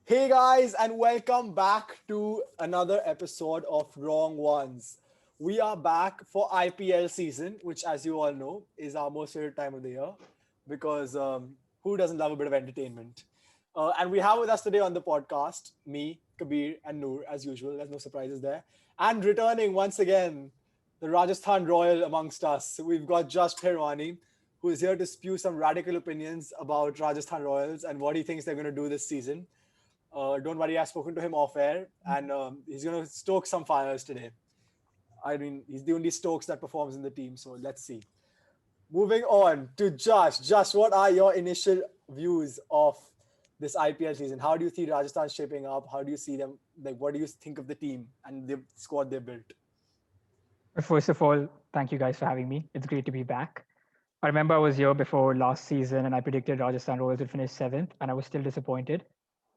Hey guys, and welcome back to another episode of Wrong Ones. We are back for IPL season, which, as you all know, is our most favorite time of the year because who doesn't love a bit of entertainment? And we have with us today on the podcast me, Kabir, and Noor, as usual. There's no surprises there. And returning once again, the Rajasthan Royal amongst us. We've got Jash who is here to spew some radical opinions about Rajasthan Royals and what he thinks they're going to do this season. Don't worry, I've spoken to him off air, and he's going to stoke some fires today. I mean, he's the only Stokes that performs in the team, so let's see. Moving on to Josh. Josh, what are your initial views of this IPL season? How do you see Rajasthan shaping up? How do you see them? Like, what do you think of the team and the squad they built? First of all, thank you guys for having me. It's great to be back. I remember I was here before last season and I predicted Rajasthan Royals would finish seventh, and I was still disappointed.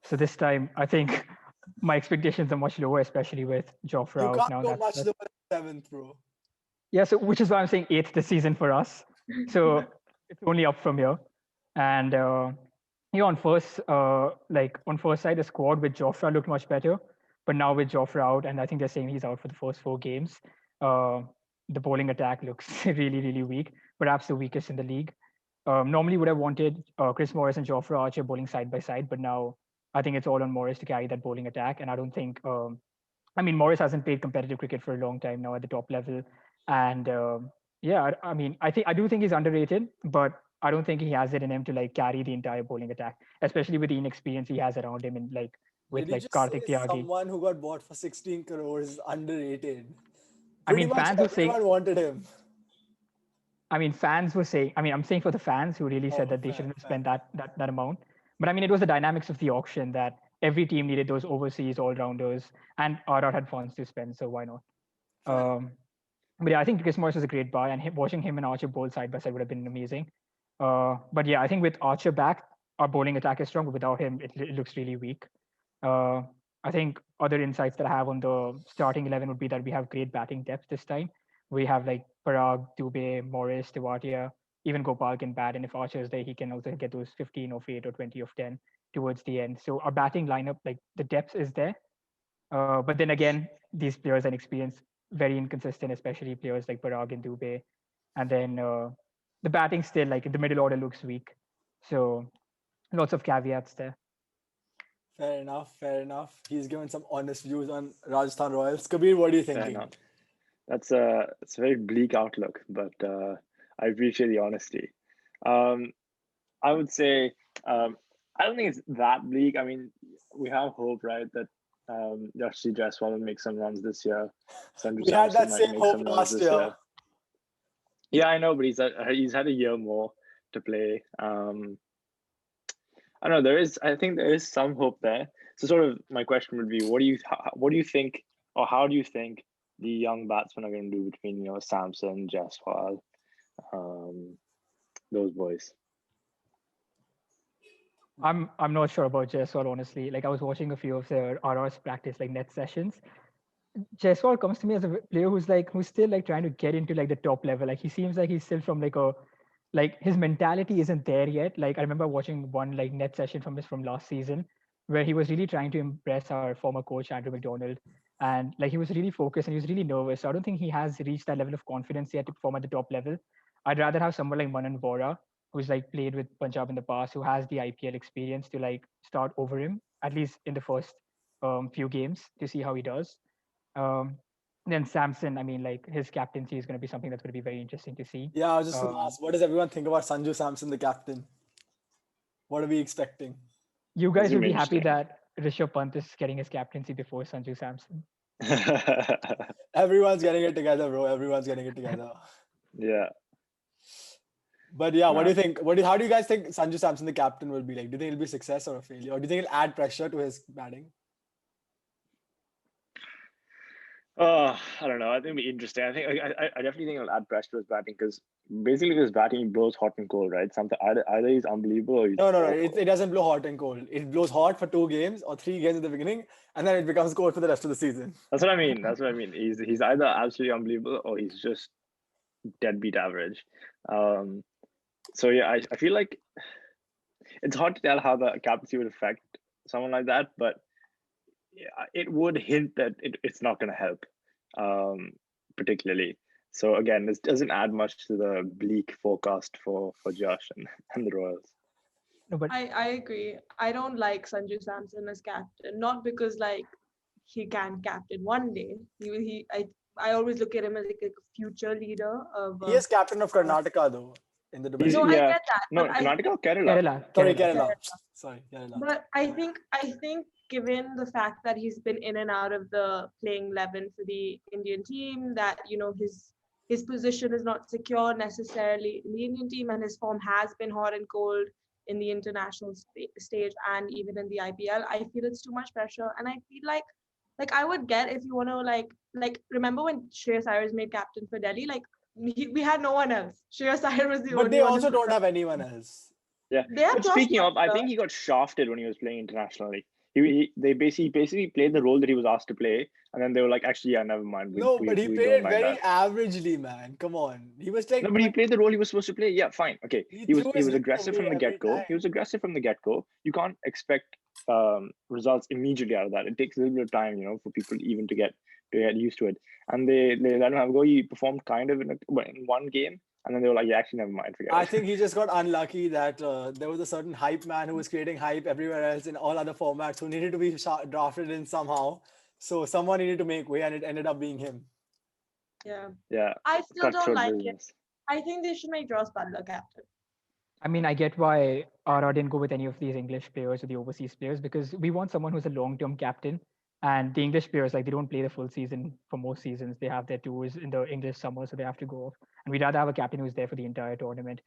So this time, I think my expectations are much lower, especially with Joffre You out can't now. go That's much that's lower than seventh, bro. yeah. So which is why I'm saying eighth this season for us. So it's only up from here. And on first side, the squad with Joffre looked much better, but now with Joffre out, and I think they're saying he's out for the first four games. Uh, the bowling attack looks really, really weak, perhaps the weakest in the league. Normally, would have wanted Chris Morris and Joffre Archer bowling side by side, but now I think it's all on Morris to carry that bowling attack, and I don't think. I mean, Morris hasn't played competitive cricket for a long time now at the top level, and yeah, I mean, I do think he's underrated, but I don't think he has it in him to like carry the entire bowling attack, especially with the inexperience he has around him, and like Did with you like just say Karthik Tyagi. someone who got bought for 16 crores is underrated? I Pretty mean, much fans were saying. everyone wanted him. I mean, fans were saying. I mean, I'm saying for the fans who really said Oh, that they fair, shouldn't have fair. spent that amount. But I mean, it was the dynamics of the auction that every team needed those overseas all rounders, and RR had funds to spend, so why not? Fair. Um, but yeah, I think Chris Morris was a great buy, and watching him and Archer bowl side by side would have been amazing. But yeah, I think with Archer back, our bowling attack is strong, but without him, it looks really weak. Uh, I think other insights that I have on the starting 11 would be that we have great batting depth this time. We have like Parag, Dubey, Morris, Tewatia, even Gopal can bat. And if Archer is there, he can also get those 15 of 8 or 20 of 10 towards the end. So our batting lineup, like the depth is there. But then again, these players are experienced, very inconsistent, especially players like Parag and Dubey. And then the batting still, like the middle order looks weak. So lots of caveats there. Fair enough. Fair enough. He's given some honest views on Rajasthan Royals. Kabir, what are you Fair thinking? enough. It's a very bleak outlook, but I appreciate the honesty. Um, I would say I don't think it's that bleak. I mean, we have hope, right, that Jash will make some runs this year. Sanju We had Samson that might same make hope some runs last this year. year. Yeah, I know, but he's had a year more to play. I don't know. I think there is some hope there. So, sort of, my question would be, what do you think, or how do you think the young batsmen are going to do between Samson, Jaiswal, um, those boys? I'm not sure about Jaiswal, honestly. Like I was watching a few of their RR's practice, like net sessions. Jaiswal comes to me as a player who's still like trying to get into like the top level. Like he seems like he's still from like his mentality isn't there yet. Like I remember watching one like net session from last season where he was really trying to impress our former coach Andrew McDonald, and like he was really focused and he was really nervous. So I don't think he has reached that level of confidence yet to perform at the top level. I'd rather have someone like Manan Vora, who's like played with Punjab in the past, who has the IPL experience to like start over him at least in the first few games to see how he does. um, then Samson, I mean, like his captaincy is going to be something that's going to be very interesting to see. Yeah, I was just going to Um, ask, what does everyone think about Sanju Samson, the captain? What are we expecting? you It's guys gonna will be be happy interesting. that Rishabh Pant is getting his captaincy before Sanju Samson. Everyone's getting it together, bro. Everyone's getting it together. Yeah. But yeah, what do No. you think? How do you guys think Sanju Samson, the captain, will be like? Do you think it'll be a success or a failure? Or do you think it'll add pressure to his batting? I don't know. I think it'll be interesting. I definitely think it'll add pressure to his batting because basically his batting he blows hot and cold, right? Something either he's unbelievable or he's No, no, no. It awful. doesn't blow hot and cold. It blows hot for 2 games or 3 games at the beginning, and then it becomes cold for the rest of the season. That's what I mean. That's what I mean. He's either absolutely unbelievable or he's just deadbeat average. Um, so yeah, I feel like it's hard to tell how the captaincy would affect someone like that, but it would hint that it's not going to help, um, particularly. So again, this doesn't add much to the bleak forecast for Josh and the Royals. No, but I agree. I don't like Sanju Samson as captain, not because like he can captain one day. I always look at him as like a future leader of. He is captain of Uh, Karnataka though in the He's no, domestic. I yeah, get that, no, but I Karnataka or Kerala. Kerala, Sorry, Kerala. Kerala. yeah, Sorry, Kerala. but I think given the fact that he's been in and out of the playing 11 for the Indian team, that his position is not secure necessarily in the Indian team, and his form has been hot and cold in the international stage and even in the IPL. I feel it's too much pressure, and I feel like I would get if you want to like remember when Shreyas Iyer was made captain for Delhi, like we had no one else. Shreyas Iyer was the But only they one. also don't have anyone else. Yeah, They have but Josh speaking of, I Butler. think he got shafted when he was playing internationally. They basically played the role that he was asked to play, and then they were like, actually, yeah, never mind, No, but he we played don't it like very that. averagely, man. Come on. He was like, No, but he played the role he was supposed to play. Yeah, fine, okay. he He was threw he his was weight aggressive away from the every get go. time. He was aggressive from the get go. You can't expect results immediately out of that. It takes a little bit of time, for people even to get used to it. And they let him have a go. He performed kind of in one game, and then they were like, yeah, actually, never mind, forget I it. think he just got unlucky that there was a certain hype man who was creating hype everywhere else in all other formats who needed to be drafted in somehow. So someone needed to make way, and it ended up being him. Yeah. Yeah, I still don't cutthroat like it. business. I think they should make Josh Butler captain. I mean, I get why RR didn't go with any of these English players or the overseas players because we want someone who's a long-term captain. And the English players, like they don't play the full season for most seasons. They have their tours in the English summer, so they have to go off. And we'd rather have a captain who's there for the entire tournament.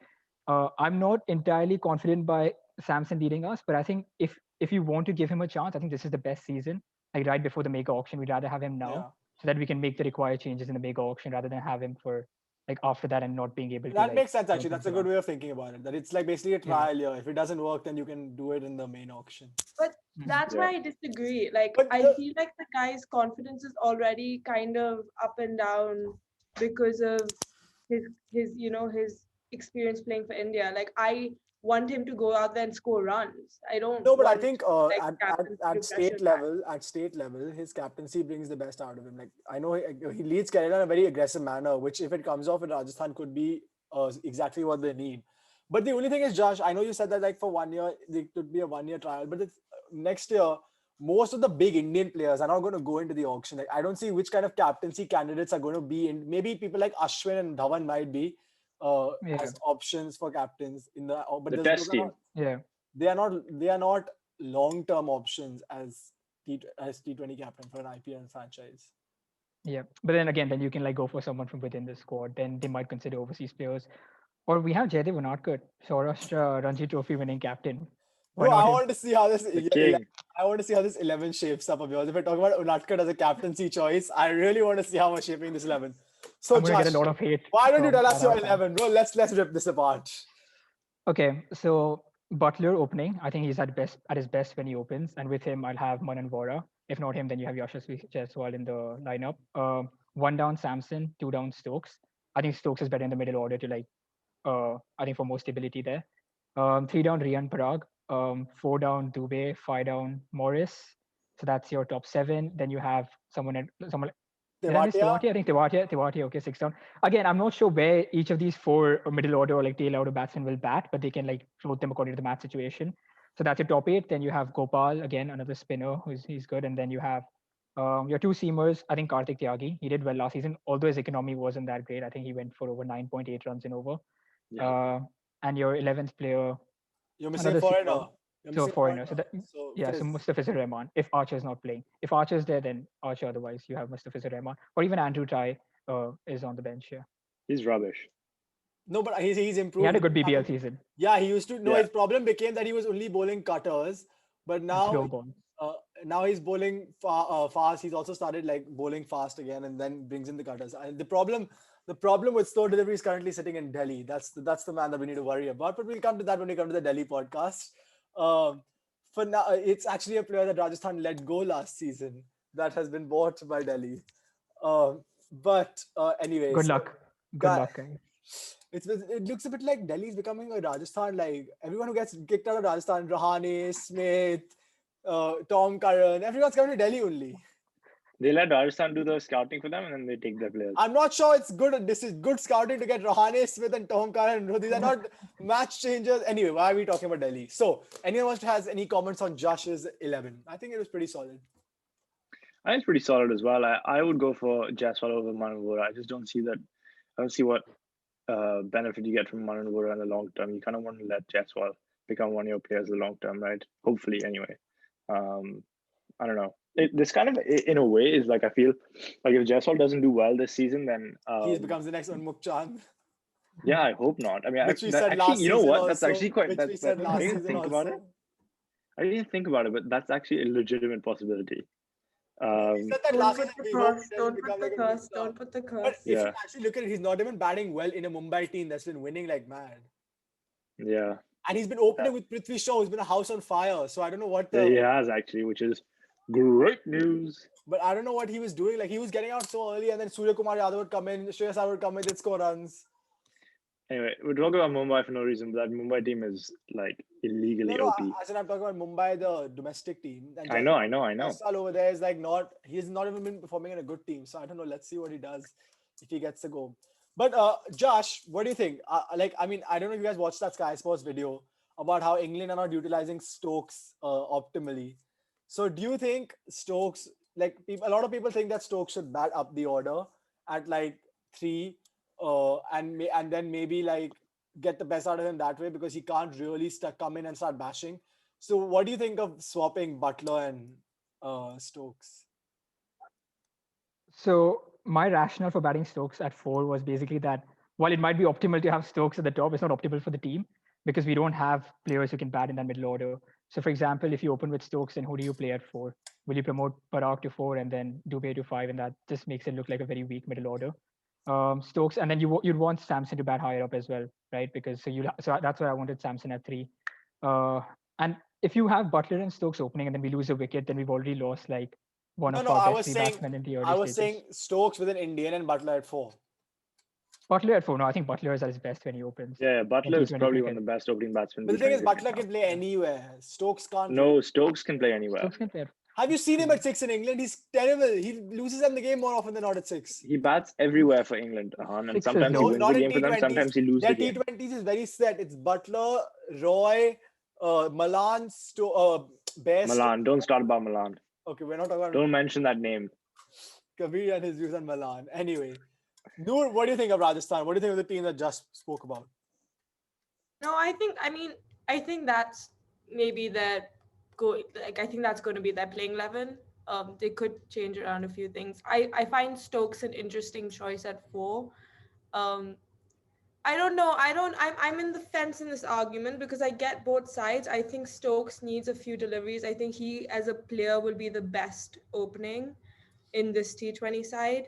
I'm not entirely confident by Samson leading us, but I think if you want to give him a chance, I think this is the best season. Like right before the mega auction, we'd rather have him now Yeah. so that we can make the required changes in the mega auction rather than have him for like after that and not being able to That like makes sense, turn actually. That's things a good around. way of thinking about it. That it's like basically a Yeah. trial year. If it doesn't work, then you can do it in the main auction. But Mhm. that's Yeah. why I disagree. Like But I feel like the guy's confidence is already kind of up and down because of his experience playing for India. Like I want him to go out there and score runs. I don't no, but I want think like captaincy to at pressure state level, his captaincy brings the best out of him. Like I know he leads Kerala in a very aggressive manner, which if it comes off in Rajasthan could be exactly what they need. But the only thing is, Josh, I know you said that like for 1 year it could be a 1 year trial, but it's, next year most of the big Indian players are not going to go into the auction. Like I don't see which kind of captaincy candidates are going to be in. Maybe people like Ashwin and Dhawan might be Yeah. as options for captains in the, but The those test are team. not Yeah. they are not long-term options as T20 captain for an IPL franchise. Yeah. But then again, then you can like go for someone from within the squad. Then they might consider overseas players. Or we have Jaydev Unadkat, Saurashtra Ranji Trophy winning captain. Why Bro, I not him? want to see how this The king. I want to see how this 11 shapes up of yours. If we're talking about Unadkat as a captaincy choice, I really want to see how we're shaping this 11. So I'm gonna get a Josh, lot of hate why don't you from tell us your RR fans. 11, bro? Let's rip this apart. Okay, so Butler opening. I think he's at his best when he opens, and with him, I'll have Manan Vora. If not him, then you have Yashasvi Jaiswal in the lineup. One down Samson, two down Stokes. I think Stokes is better in the middle order to like. I think for more stability there. Three down Rian Parag. Four down Dubé. Five down Morris. So that's your top seven. Then you have someone. Did I miss Tewatia? Tewati? I think Tewati, okay, six down. Again, I'm not sure where each of these four middle order or like tail order batsmen will bat, but they can like float them according to the match situation. So that's your top eight. Then you have Gopal, again, another spinner he's good. And then you have your two seamers. I think Karthik Tyagi, he did well last season, although his economy wasn't that great. I think he went for over 9.8 runs in over. Yeah. Uh, and your 11th player, You're missing a another seamer, foreigner. You're so a missing a foreigner. So foreigner. that, So yeah, so Fizz. Mustafizur Rahman, if Archer's not playing. If Archer's there, then Archer, otherwise you have Mustafizur Rahman. Or even Andrew Ty is on the bench here. He's rubbish. No, but he's He had improved. a good BBL season. Yeah, he used to. No, Yeah. his problem became that he was only bowling cutters, but And now slow ball. uh, now he's bowling fast. He's also started like bowling fast again, and then brings in the cutters. And the problem with slow delivery is currently sitting in Delhi. That's the man that we need to worry about. But we'll come to that when we come to the Delhi podcast. Um, for now, it's actually a player that Rajasthan let go last season that has been bought by Delhi. But anyway, Good so luck. Good guy, luck, guys. it looks a bit like Delhi's becoming a Rajasthan. Like everyone who gets kicked out of Rajasthan, Rahane, Smith, Tom Curran. Everyone's coming to Delhi only. They let Rajasthan do the scouting for them, and then they take their players. I'm not sure it's good. This is good scouting to get Rahane Smith and Tom Curran. These are not match changers. Anyway, why are we talking about Delhi? So, anyone has any comments on Jash's 11? I think it was pretty solid. I think it's pretty solid as well. I would go for Jaiswal over Manu Vora. I just don't see that. I don't see what benefit you get from Manu Vora in the long term. You kind of want to let Jaiswal become one of your players in the long term, right? Hopefully, anyway. I don't know. This kind of, in a way, is like I feel like if Jaiswal doesn't do well this season, then He becomes the next Unmukt Chand. yeah, I hope not. I mean, Which we said last actually, you know season what? also, That's actually quite. which we said last I didn't season think about it. also. I didn't think about it, but that's actually a legitimate possibility. We said that Don't last put season. the We hope curse. he doesn't Don't put become the like a curse. superstar. Don't put the But curse. if you Yeah. actually look at it, he's not even batting well in a Mumbai team that's been winning like mad. Yeah, And he's been opening with Prithvi Shaw, who's been a house on fire. So I don't know what yeah, he the. has actually, which is great news. But I don't know what he was doing. Like he was getting out so early, and then Surya Kumar Yadav would come in, Shreyas Iyer would come in, they'd score runs. Anyway, we're talking about Mumbai for no reason, but that Mumbai team is like illegally No, OP. I said I'm talking about Mumbai, the domestic team. And I know. Jaiswal over there is like not. He's not even been performing in a good team. So I don't know. Let's see what he does if he gets the go. But Josh, what do you think? I mean, I don't know if you guys watched that Sky Sports video about how England are not utilizing Stokes optimally. So do you think Stokes, like a lot of people think that Stokes should bat up the order at like 3, and then maybe like get the best out of him that way because he can't really come in and start bashing. So what do you think of swapping Butler and Stokes? So my rationale for batting Stokes at 4 was basically that while it might be optimal to have Stokes at the top, it's not optimal for the team because we don't have players who can bat in that middle order. So for example, if you open with Stokes, then who do you play at 4? Will you promote Parag to 4 and then Dubey to 5? And that just makes it look like a very weak middle order. Stokes, and then you'd want Samson to bat higher up as well, right? Because so that's why I wanted Samson at 3. And if you have Butler and Stokes opening and then we lose a wicket, then we've already lost like one No, of no, our I best was three saying, batsmen in the early I was stages. saying Stokes with an Indian and Butler at 4. Butler at 4. No, I think Butler is at his best when he opens. Yeah, Butler is T20 probably cricket. one of the best opening batsmen. But the thing is, T20 Butler cricket can now. play anywhere. Stokes can't. No, Stokes can play anywhere. Stokes can play. Have you seen him at 6 in England? He's terrible. He loses them the game more often than not at 6. He bats everywhere for England, Ahaan, and Sixes, sometimes no. he No, wins not the in game for them. T20s. Sometimes he loses Their the game. T20s is very set. It's Butler, Roy, Malan, Bear. Milan, don't start about Milan. Okay, we're not talking about Don't mention that name. Kabir and his views on Malan. Anyway, Noor, what do you think of Rajasthan? What do you think of the team that just spoke about? No, I think that's maybe that I think that's going to be their playing 11. They could change around a few things. I find Stokes an interesting choice at 4. I don't know. I'm in the fence in this argument because I get both sides. I think Stokes needs a few deliveries. I think he as a player will be the best opening in this T20 side.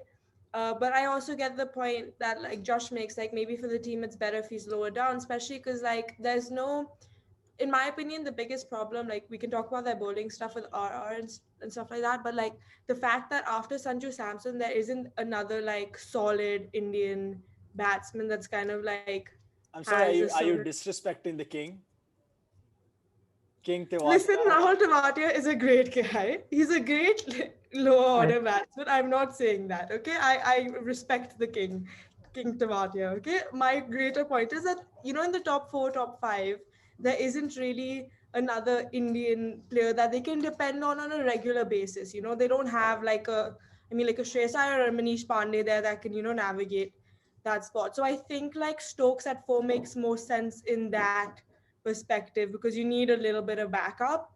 But I also get the point that like Josh makes, like maybe for the team it's better if he's lower down, especially because like there's no, in my opinion, the biggest problem, like we can talk about their bowling stuff with RR and stuff like that, but like the fact that after Sanju Samson there isn't another like solid Indian batsman that's kind of like I'm sorry, has a are you sort of... disrespecting the king? King Tewatia. Listen, Rahul Tewatia is a great guy. He's a great lower order batsman. I'm not saying that, okay? I respect the king, King Tewatia, okay? My greater point is that, you know, in the top 4, top 5, there isn't really another Indian player that they can depend on a regular basis. You know, they don't have like a Shreyas Iyer or a Manish Pandey there that can, you know, navigate that spot. So I think like Stokes at 4 makes more sense in that perspective because you need a little bit of backup.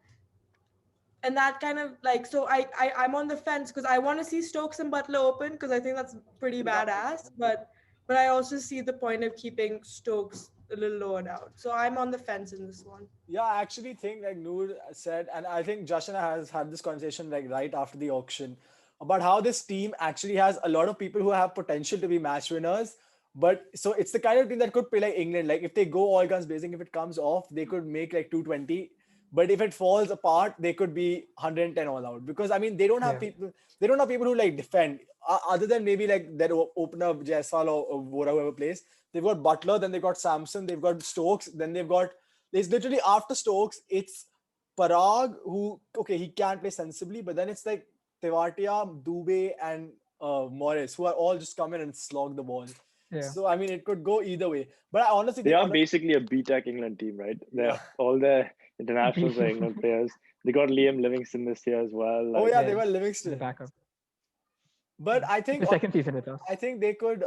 And that kind of like, so I'm on the fence because I want to see Stokes and Butler open because I think that's pretty badass. But I also see the point of keeping Stokes a little lower down. So I'm on the fence in this one. Yeah, I actually think like Noor said, and I think Josh and I has had this conversation like right after the auction about how this team actually has a lot of people who have potential to be match winners. But so it's the kind of team that could play like England. Like if they go all guns blazing, if it comes off, they could make like 220. But if it falls apart, they could be 110 all out. Because I mean, they don't have people. They don't have people who like defend other than maybe like their opener Jaiswal or whoever plays. They've got Butler, then they've got Samson, they've got Stokes, then they've got. There's literally after Stokes, it's Parag, who he can't play sensibly, but then it's like Tewatia, Dubey, and Morris, who are all just come in and slog the ball. Yeah. So I mean, it could go either way. But I honestly They think, are basically a B-Tech England team, right? yeah. All their internationals are England players. They got Liam Livingston this year as well. Oh Like, yeah, they were The Livingston. backup. But I It's think the second season with us. I think they could.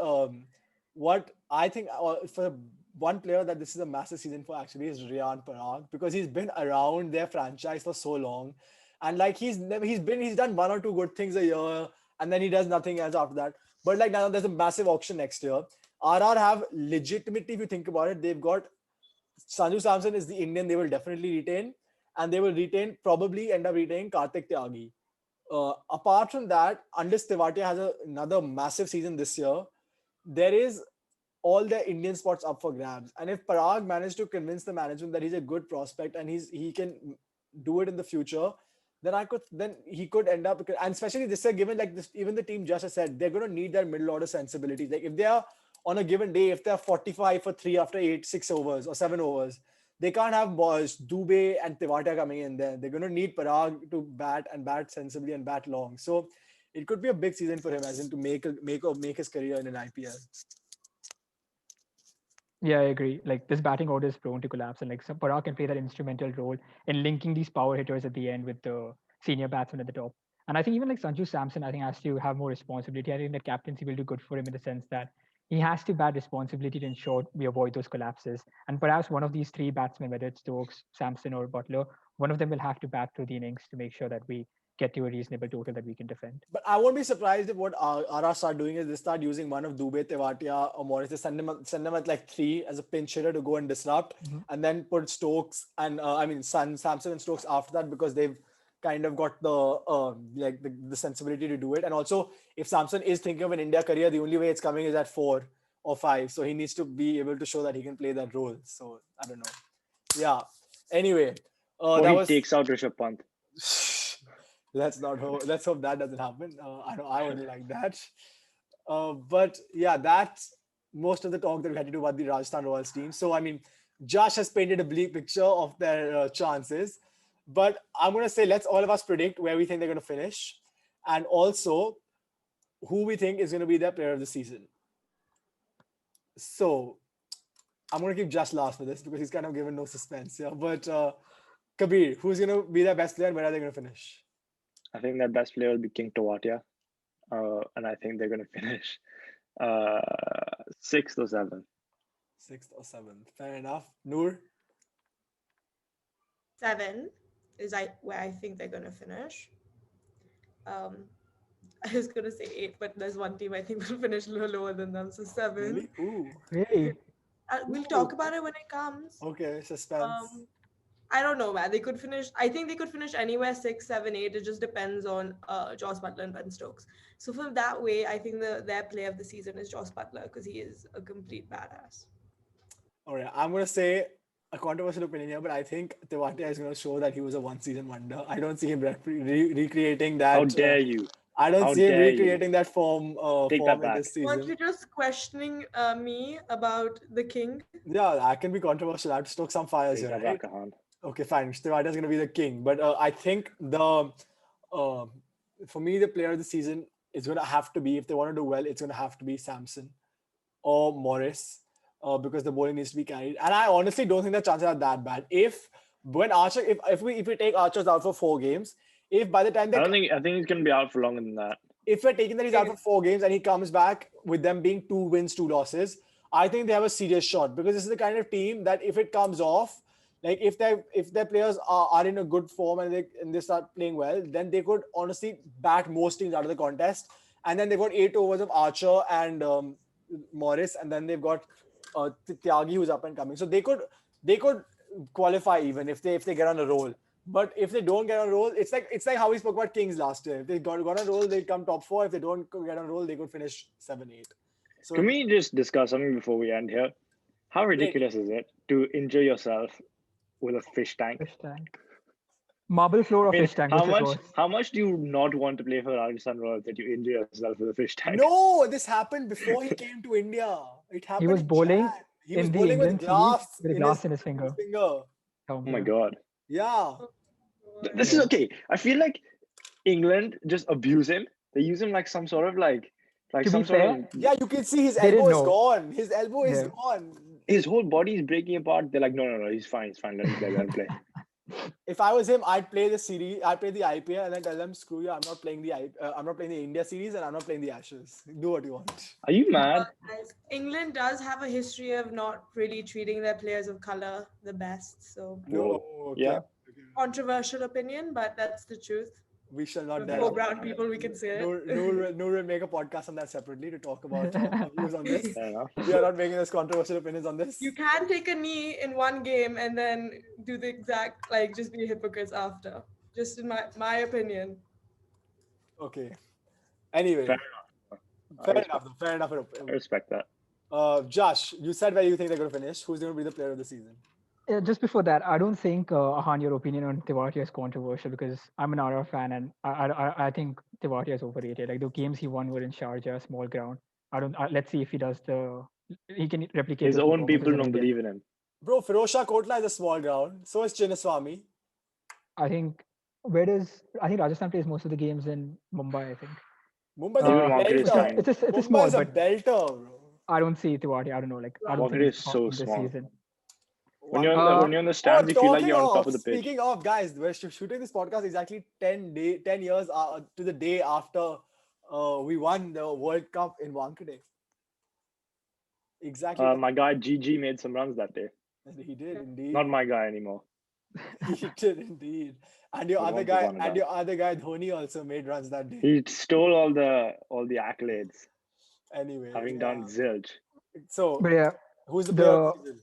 What I think for one player that this is a massive season for actually is Riyan Parag, because he's been around their franchise for so long, and like he's done one or two good things a year, and then he does nothing else after that. But like now there's a massive auction next year. RR have legitimately, if you think about it, they've got Sanju Samson is the Indian they will definitely retain, and they will probably end up retaining Kartik Tyagi. Apart from that, Andis Tewatia has another massive season this year. There is all the Indian spots up for grabs. And if Parag managed to convince the management that he's a good prospect and he can do it in the future, then he could end up, and especially this year, given like this, even the team just has said they're going to need their middle order sensibilities. Like if they are on a given day, if they're 45 for 3 after 6 overs or 7 overs, they can't have boys Dubey and Tewatia coming in there. They're going to need Parag to bat sensibly and bat long. So it could be a big season for him, as in to make his career in an IPL. Yeah, I agree. Like this batting order is prone to collapse, and like some Parag can play that instrumental role in linking these power hitters at the end with the senior batsmen at the top. And I think even like Sanju Samson, I think has to have more responsibility. I think that captaincy will do good for him in the sense that he has to bat responsibility to ensure we avoid those collapses. And perhaps one of these three batsmen, whether it's Stokes, Samson, or Butler, one of them will have to bat through the innings to make sure that we get to a reasonable total that we can defend. But I won't be surprised if what RR start doing is they start using one of Dubey, Tewatia, or Morris. They send them at like 3 as a pinch hitter to go and disrupt, Mhm. and then put Stokes and Samson and Stokes after that, because they've kind of got the sensibility to do it. And also, if Samson is thinking of an India career, the only way it's coming is at 4 or 5. So he needs to be able to show that he can play that role. So I don't know. Yeah. Anyway, or that he was. takes out Rishabh Pant. Let's hope that doesn't happen. I wouldn't like that. But yeah, that's most of the talk that we had to do about the Rajasthan Royals team. So I mean, Jash has painted a bleak picture of their chances, but I'm gonna say let's all of us predict where we think they're gonna finish, and also who we think is gonna be their player of the season. So I'm gonna keep Jash last for this because he's kind of given no suspense here. But Kabir, who's gonna be their best player and where are they gonna finish? I think their best player will be King Tawatia. And I think they're going to finish 6th or 7th. 6th or 7th. Fair enough. Noor? 7 is where I think they're going to finish. I was going to say 8, but there's one team I think will finish a little lower than them, so 7. Really? Ooh. Really? We'll talk about it when it comes. Okay, suspense. I don't know, man. I think they could finish anywhere 6, 7, 8. It just depends on Joss Butler and Ben Stokes. So from that way, I think their player of the season is Joss Butler because he is a complete badass. All right, I'm going to say a controversial opinion here, but I think Tewatia is going to show that he was a one-season wonder. I don't see him recreating that. How dare you? I don't How see him dare you. recreating that form Take form that in back. this Weren't season. you just questioning me about the king? Yeah, I can be controversial. I have to stoke some fires Take here, that right? back, Ahaan. Okay, fine. Tewatia is going to be the king, but I think for me, the player of the season is going to have to be, if they want to do well, it's going to have to be Samson or Morris, because the bowling needs to be carried. And I honestly don't think the chances are that bad. If we take Archers out for 4 games, if by the time I think he's going to be out for longer than that. if we're taking that he's out for 4 games and he comes back with them being 2 wins, 2 losses, I think they have a serious shot, because this is the kind of team that if it comes off, like if their players are in a good form and they start playing well, then they could honestly bat most teams out of the contest. And then they've got 8 overs of Archer and Morris, and then they've got Tyagi who's up and coming. So they could qualify even if they get on a roll. But if they don't get on a roll, it's like how we spoke about Kings last year. If they got on a roll, they'd come top 4. If they don't get on a roll, they could finish 7, 8. So Can we just discuss something before we end here? How ridiculous is it to injure yourself with a fish tank? Fish tank. Marble floor or fish tank? How much do you not want to play for Rajasthan Royals that you injure yourself with a fish tank? No, this happened before he came to India. It happened. He was bowling He was in the bowling England with glass in his finger. Oh my god. Yeah. This is okay. I feel like England just abuse him. They use him like some sort of like To be some sort fair, of Yeah, you can see his they elbow didn't is know. gone. His elbow is Yeah. gone. his whole body is breaking apart. They're like, no, he's fine. Let him play. Let him play. If I was him, I'd play the series. I'd play the IPL and then tell them, "Screw you! I'm not playing I'm not playing the India series, and I'm not playing the Ashes. Do what you want." Are you mad? Guys, England does have a history of not really treating their players of color the best. So No, Whoa. okay. Yeah. controversial opinion, but that's the truth. We shall not For delve. four brown people, we can say it. Noor will make a podcast on that separately to talk about our views on this. Fair enough. We are not making this controversial opinions on this. You can take a knee in one game and then do the exact just be hypocrites after. Just in my opinion. Okay. Anyway, Fair fair enough. enough. Fair enough. I respect that. Josh, you said where you think they're going to finish. Who's going to be the player of the season? Just before that, I don't think Ahaan, your opinion on Tewatia is controversial because I'm an RR fan and I think Tewatia is overrated. Like the games he won were in Sharjah, small ground. Let's see if he can replicate His those own performances people in don't India. believe in him. Bro, Firozshah Kotla is a small ground. So is Chinnaswamy. I think I think Rajasthan plays most of the games in Mumbai. I think Mumbai's Even a Wankhede is belter. fine. it's a Mumbai's small, a but belter, bro. I don't see Tewatia. I don't know. Like I don't Wankhede think is he's so on this small. season. When you're in the stands, you feel like talking you're on top of, of the pitch. speaking of, guys, we're shooting this podcast exactly 10 years to the day after we won the World Cup in Wankhede. Exactly. My guy GG made some runs that day. He did indeed. Not my guy anymore. He did indeed. And your But other once guy, upon a time. Dhoni, also made runs that day. He stole all the accolades, Anyway, having done zilch. So, But yeah, who's the player of the season?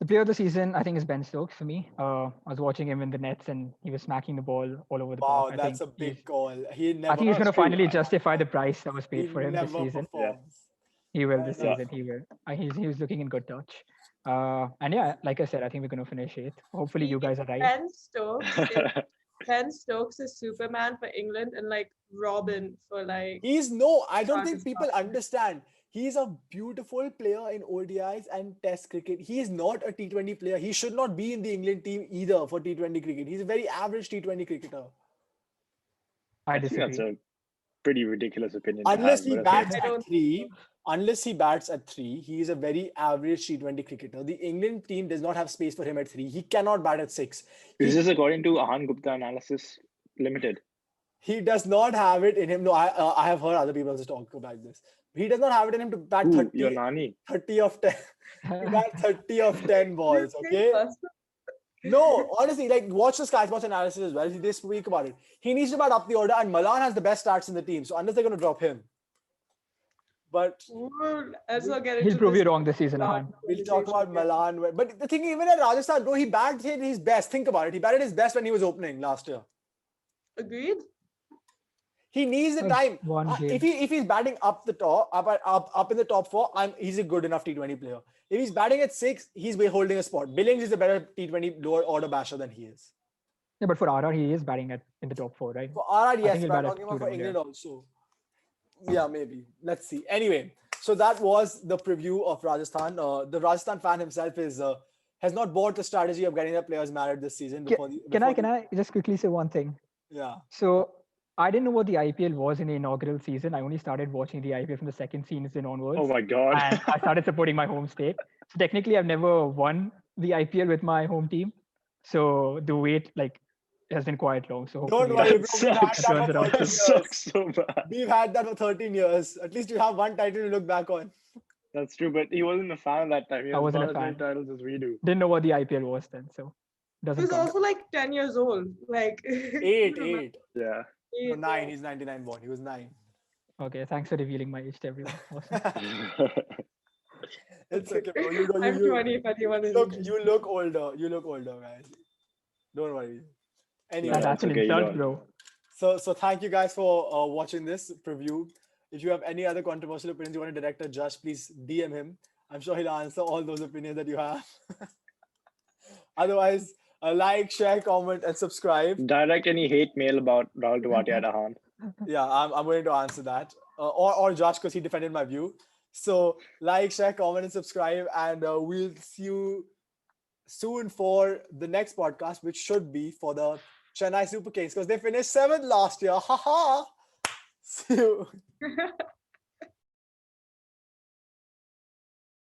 the player of the season, I think, is Ben Stokes for me. I was watching him in the nets and he was smacking the ball all over the Wow, park. that's a big call. He never. I think he's That's going to true. finally justify the price that was he paid for him this never season. performs. He will this Yeah. season. He will. He was looking in good touch. And yeah, like I said, I think we're going to finish eighth. Hopefully, you guys are right. Ben Stokes is Superman for England and like Robin for like. I don't think people understand. He's a beautiful player in ODIs and Test cricket. He is not a T20 player. He should not be in the England team either for T20 cricket. He's a very average T20 cricketer. I think that's disagree. a pretty ridiculous opinion. Unless to he have, bats but okay. at three, unless he bats at three, he is a very average T20 cricketer. The England team does not have space for him at three. He cannot bat at six. Is this according to Ahaan Gupta Analysis Limited? He does not have it in him. No, I have heard other people also talk about this. He does not have it in him to bat 30 of 10. He bat 30 of 10 balls, okay? No, honestly, like watch the Sky Sports analysis as well. They speak about it. He needs to bat up the order, and Malan has the best stats in the team. So unless they're going to drop him, but let's not get He'll into prove this you wrong this season, Ahaan. we'll talk about Malan. But the thing, even at Rajasthan, bro, he batted his best. Think about it. He batted his best when he was opening last year. Agreed. He needs the time. If he's batting up the top, up in the top four, he's a good enough T20 player. If he's batting at six, he's holding a spot. Billings is a better T20 lower order basher than he is. Yeah, but for RR, he is batting in the top four, right? For RR, yes, he'll but I'm bat at talking about for 2 down, England yeah. also. Yeah, maybe. Let's see. Anyway, so that was the preview of Rajasthan. The Rajasthan fan himself has not bought the strategy of getting their players married this season. Can I just quickly say one thing? Yeah. So I didn't know what the IPL was in the inaugural season. I only started watching the IPL from the second season onwards. Oh my God. And I started supporting my home state. So technically, I've never won the IPL with my home team. So the wait has been quite long. So Don't hopefully worry, that bro. Sucks so bad. We've had that for 13 years. At least you have one title to look back on. That's true, but he wasn't a fan at that time. He I wasn't a as many fan. titles as we do. Didn't know what the IPL was then. So doesn't He was count. also like 10 years old. Like 8. Yeah. No, 9. He's 99 born. He was 9. Okay, thanks for revealing my age to everyone. Awesome. It's okay, bro. I'm 20 if anyone is. You look older. You look older, guys. Don't worry. Anyway, That's an okay, you insult, don't. bro. So thank you guys for watching this preview. If you have any other controversial opinions you want to direct at Jash, please DM him. I'm sure he'll answer all those opinions that you have. Otherwise, like, share, comment, and subscribe. Direct any hate mail about Rahul Tewatia at Ahaan. Yeah, I'm going to answer that. Or Josh, because he defended my view. So like, share, comment, and subscribe. And we'll see you soon for the next podcast, which should be for the Chennai Super Kings because they finished 7th last year. Ha ha. So,